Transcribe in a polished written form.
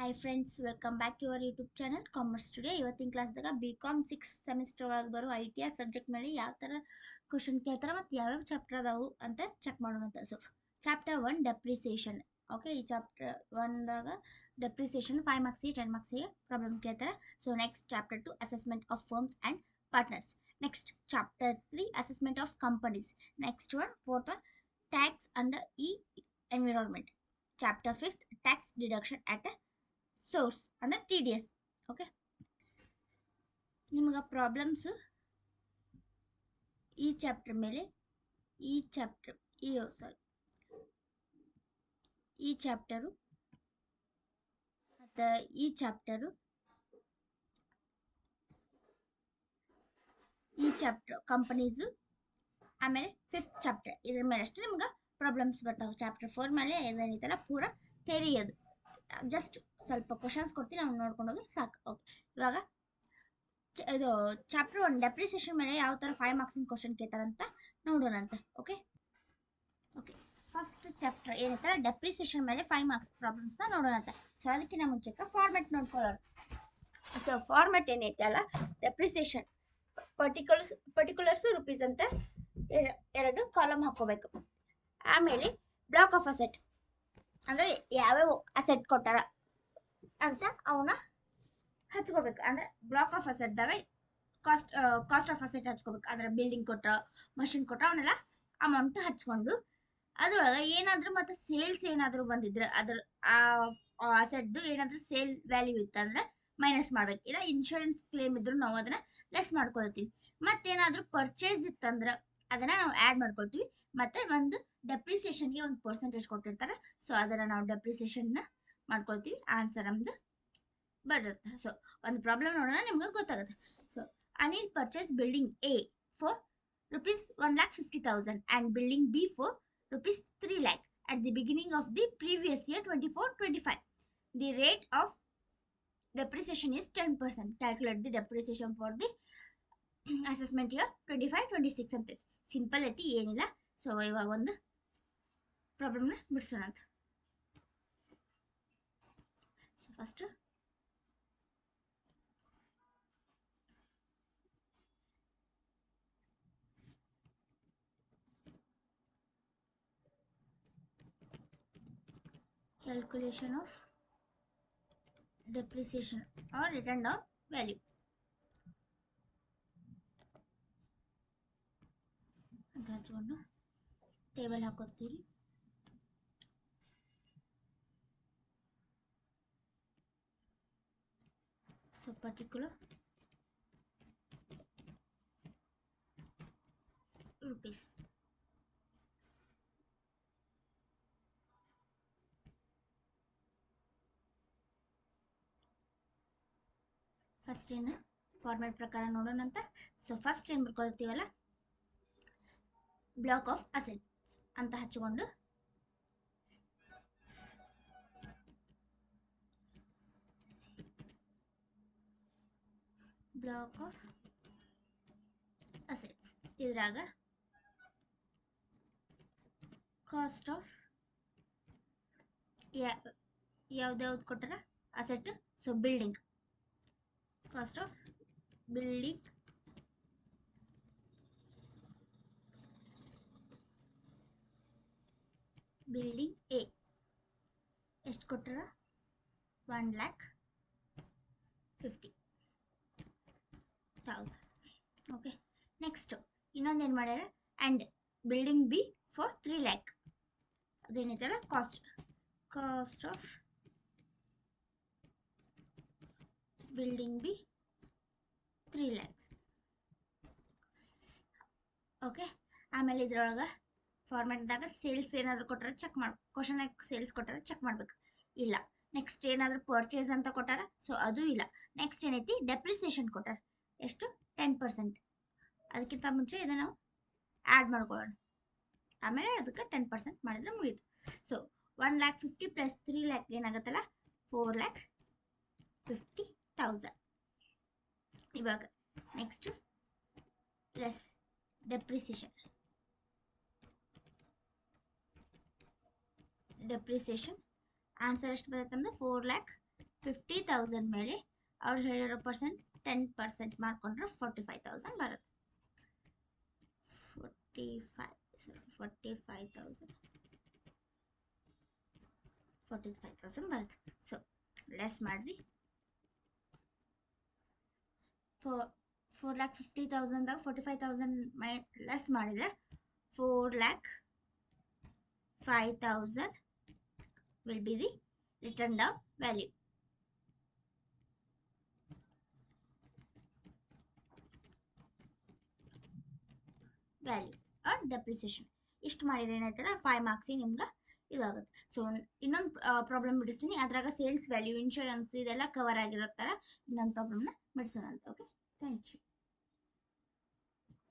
Hi friends, welcome back to our YouTube channel Commerce Today. ಇವತ್ತಿನ ಕ್ಲಾಸ್ದಾಗ BCom 6 semester ಒಳಗೆ ಬರೋ ITR subject ಮೇಲೆ ಯಾವ ಥರ ಕ್ವಶನ್ ಕೇಳ್ತಾರೆ ಮತ್ತು ಯಾವ್ಯಾವ ಚಾಪ್ಟರ್ ಅದಾವು ಅಂತ ಚೆಕ್ ಮಾಡೋಣ ಅಂತ. So chapter 1 depreciation. ಓಕೆ, ಈ ಚಾಪ್ಟರ್ 1ದಾಗ ಡೆಪ್ರಿಸಿಯೇಷನ್ 5 ಮಾರ್ಕ್ಸಿಗೆ 10 ಮಾರ್ಕ್ಸಿಗೆ ಪ್ರಾಬ್ಲಮ್ ಕೇಳ್ತಾರೆ. So next chapter 2 assessment of firms and partners. Next chapter 3 assessment of companies. Next one fourth one tax under E environment. Chapter 5 tax deduction at a source ಅಂದ್ರೆ TDS. Okay, ನಿಮಗೆ problems ಈ chapter ಮೇಲೆ ಈ chapter ಮತ್ತು ಈ chapter companies, ಆಮೇಲೆ 5th chapter ಇದ್ರ ಮೇಲೆ ಅಷ್ಟೇ ನಿಮ್ಗೆ ಪ್ರಾಬ್ಲಮ್ಸ್ ಬರ್ತಾವೆ. ಚಾಪ್ಟರ್ 4 ಮೇಲೆ ಏನೇನೈತಲ್ಲ ಪೂರ ಥಿಯರಿ ಅದು. ಜಸ್ಟ್ ಸ್ವಲ್ಪ ಕ್ವಶನ್ಸ್ ಕೊಡ್ತೀನಿ, ನಾವು ನೋಡ್ಕೊಂಡೋದು ಸಾಕು. ಓಕೆ, ಇವಾಗ ಇದು ಚಾಪ್ಟರ್ 1 ಡೆಪ್ರಿಸಿಯೇಷನ್ ಮೇಲೆ ಯಾವ ಥರ 5 ಮಾರ್ಕ್ಸಿನ ಕ್ವಶನ್ ಕೇಳ್ತಾರಂತ ನೋಡೋಣಂತೆ. ಓಕೆ, ಫಸ್ಟ್ ಚಾಪ್ಟರ್ ಏನೈತಲ್ಲ ಡೆಪ್ರಿಸಿಯೇಷನ್ ಮೇಲೆ 5 ಮಾರ್ಕ್ಸ್ ಪ್ರಾಬ್ಲಮ್ಸ್ನ ನೋಡೋಣಂತೆ. ಸೊ ಅದಕ್ಕಿಂತ ಮುಂಚೆಕ ಫಾರ್ಮೆಟ್ ನೋಡ್ಕೊಳ್ಳೋಣ. ಸೊ ಫಾರ್ಮೆಟ್ ಏನೈತೆ ಅಲ್ಲ, ಡೆಪ್ರಿಸಿಯೇಷನ್ ಪರ್ಟಿಕ್ಯುಲರ್ಸ್ ರುಪೀಸ್ ಅಂತ ಎರಡು ಕಾಲಮ್ ಹಾಕೋಬೇಕು. ಆಮೇಲೆ ಬ್ಲಾಕ್ ಆಫ್ ಅಸೆಟ್ ಅಂದರೆ ಯಾವ್ಯಾವ ಅಸೆಟ್ ಕೊಟ್ಟಾರ ಅಂತ ಅವನ್ನ ಹಚ್ಕೋಬೇಕು. ಅಂದರೆ ಬ್ಲಾಕ್ ಆಫ್ ಅಸೆಟ್ದಾಗ ಕಾಸ್ಟ್ ಆಫ್ ಅಸೆಟ್ ಹಚ್ಕೋಬೇಕು. ಅಂದರೆ ಬಿಲ್ಡಿಂಗ್ ಕೊಟ್ರ, ಮಷಿನ್ ಕೊಟ್ರ ಅವನ್ನೆಲ್ಲ ಅಮೌಂಟ್ ಹಚ್ಕೊಂಡು ಅದ್ರೊಳಗೆ ಏನಾದರೂ ಮತ್ತು ಸೇಲ್ಸ್ ಏನಾದರೂ ಬಂದಿದ್ರೆ ಅದ್ರ ಆ ಅಸೆಟ್ದು ಏನಾದರೂ ಸೇಲ್ ವ್ಯಾಲ್ಯೂ ಇತ್ತಂದ್ರೆ ಮೈನಸ್ ಮಾಡ್ಬೇಕು. ಇಲ್ಲ ಇನ್ಶೂರೆನ್ಸ್ ಕ್ಲೇಮ್ ಇದ್ರೂ ನಾವು ಅದನ್ನ ಲೆಸ್ ಮಾಡ್ಕೊಳ್ತೀವಿ. ಮತ್ತೇನಾದರೂ ಪರ್ಚೇಸ್ ಇತ್ತಂದ್ರೆ ಅದನ್ನ ನಾವು ಆ್ಯಡ್ ಮಾಡ್ಕೊಳ್ತೀವಿ. ಮತ್ತೆ ಒಂದು ಡೆಪ್ರಿಸಿಯೇಷನ್ಗೆ ಒಂದು ಪರ್ಸೆಂಟೇಜ್ ಕೊಟ್ಟಿರ್ತಾರೆ. ಸೊ ಅದನ್ನು ನಾವು ಡೆಪ್ರಿಸಿಯೇಷನ್ನ ಮಾಡ್ಕೊಳ್ತೀವಿ. ಆನ್ಸರ್ ನಮ್ದು ಬರುತ್ತೆ. ಸೊ ಒಂದು ಪ್ರಾಬ್ಲಮ್ ನೋಡೋಣ, ನಿಮ್ಗೆ ಗೊತ್ತಾಗುತ್ತೆ. So Anil purchase building A for rupees 1,50,000 and building B for rupees 3 lakh at the beginning of the previous year 24-25. The rate of depreciation is 10%. Calculate the depreciation for the assessment year 25-26 ಅಂತ. Simple ಐತಿ, ಏನಿಲ್ಲ. So ಇವಾಗ ಒಂದು ಪ್ರಾಬ್ಲಮ್ನ ಬಿಡಿಸೋಣ ಅಂತ. So first calculation of depreciation or written down value ಅಂತ ಹಚ್ಕೊಂಡು ಟೇಬಲ್ ಹಾಕೋತೀರಿ. So particular rupees. ಫಸ್ಟ್ ಏನು ಫಾರ್ಮ್ಯಾಟ್ ಪ್ರಕಾರ ನೋಡೋಣ ಅಂತ. ಸೊ ಫಸ್ಟ್ ಏನು ಬರ್ಕೊಳ್ತೀವಲ್ಲ, ಬ್ಲಾಕ್ ಆಫ್ ಅಸೆಟ್ಸ್ ಅಂತ ಹಚ್ಕೊಂಡು ಬ್ಲಾಕ್ ಆಫ್ ಅಸೆಟ್ಸ್ ಇದ್ರಾಗ ಕಾಸ್ಟ್ ಆಫ್ ಯಾವ್ದು ಕೊಟ್ಟಾರ asset. So building, cost of building A ಎಷ್ಟು ಕೊಟ್ಟಾರ? 1,50,000. ಓಕೆ, ನೆಕ್ಸ್ಟ್ ಇನ್ನೊಂದೇನು ಮಾಡ್ಯಾರ, and building B for 3 lakh. ಅದೇನೈತಲ್ಲ cost of building B 3 lakhs. Okay, ಆಮೇಲೆ ಇದ್ರೊಳಗೆ ಫಾರ್ಮೆಟ್ದಾಗ ಸೇಲ್ಸ್ ಏನಾದರೂ ಕೊಟ್ಟಾರ ಚೆಕ್ ಮಾಡಿ, ಕ್ವಶನ್ ಸೇಲ್ಸ್ ಕೊಟ್ಟಾರ ಚೆಕ್ ಮಾಡ್ಬೇಕು. ಇಲ್ಲ. ನೆಕ್ಸ್ಟ್ ಏನಾದರೂ ಪರ್ಚೇಸ್ ಅಂತ ಕೊಟ್ಟಾರ, ಸೊ ಅದು ಇಲ್ಲ. ನೆಕ್ಸ್ಟ್ ಏನೈತಿ, ಡೆಪ್ರಿಸಿಯೇಷನ್ ಕೊಟ್ಟಾರ. ಎಷ್ಟು? 10%. ಅದಕ್ಕಿಂತ ಮುಂಚೆ ಇದನ್ನು ನಾವು ಆ್ಯಡ್ ಮಾಡ್ಕೊಳ್ಳೋಣ. ಆಮೇಲೆ ಅದಕ್ಕೆ 10% ಮಾಡಿದ್ರೆ ಮುಗೀತು. So 1,50,000 plus 3 lakh ಏನಾಗುತ್ತಲ್ಲ 4,50,000. ಇವಾಗ ನೆಕ್ಸ್ಟ್ ಪ್ಲಸ್ ಡೆಪ್ರಿಸಿಯೇಷನ್ ಆನ್ಸರ್ ಎಷ್ಟು ಬರುತ್ತೆ ನಮ್ಮದು? 4,50,000 50,000 ಮೇಲೆ ಅವ್ರು ಹೇಳಿರೋ ಪರ್ಸೆಂಟ್ 10% ಮಾಡಿಕೊಂಡ್ರೆ 45,000 ಬರುತ್ತೆ. 45,000 ಬರುತ್ತೆ. ಸೊ ಲೆಸ್ ಮಾಡಿರಿ. 4,50,000ದಾಗ 45,000 ಲೆಸ್ ಮಾಡಿದರೆ 4,05,000 will be the written down value. or depreciation. ಇಷ್ಟು ಮಾಡಿದ್ರೆ ಏನಾಯ್ತಲ್ಲ 5 ಮಾರ್ಕ್ಸಿಗೆ ನಿಮ್ಗೆ ಇದಾಗುತ್ತೆ. ಸೊ ಇನ್ನೊಂದು ಪ್ರಾಬ್ಲಮ್ ಬಿಡಿಸ್ತೀನಿ, ಅದ್ರಾಗ ಸೇಲ್ಸ್ ವ್ಯಾಲ್ಯೂ, ಇನ್ಶೂರೆನ್ಸ್ ಇದೆಲ್ಲ ಕವರ್ ಆಗಿರೋ ಥರ ಇನ್ನೊಂದು ಪ್ರಾಬ್ಲಮ್ನ ಬಿಡಿಸೋಣ ಅಂತ. Okay, thank you.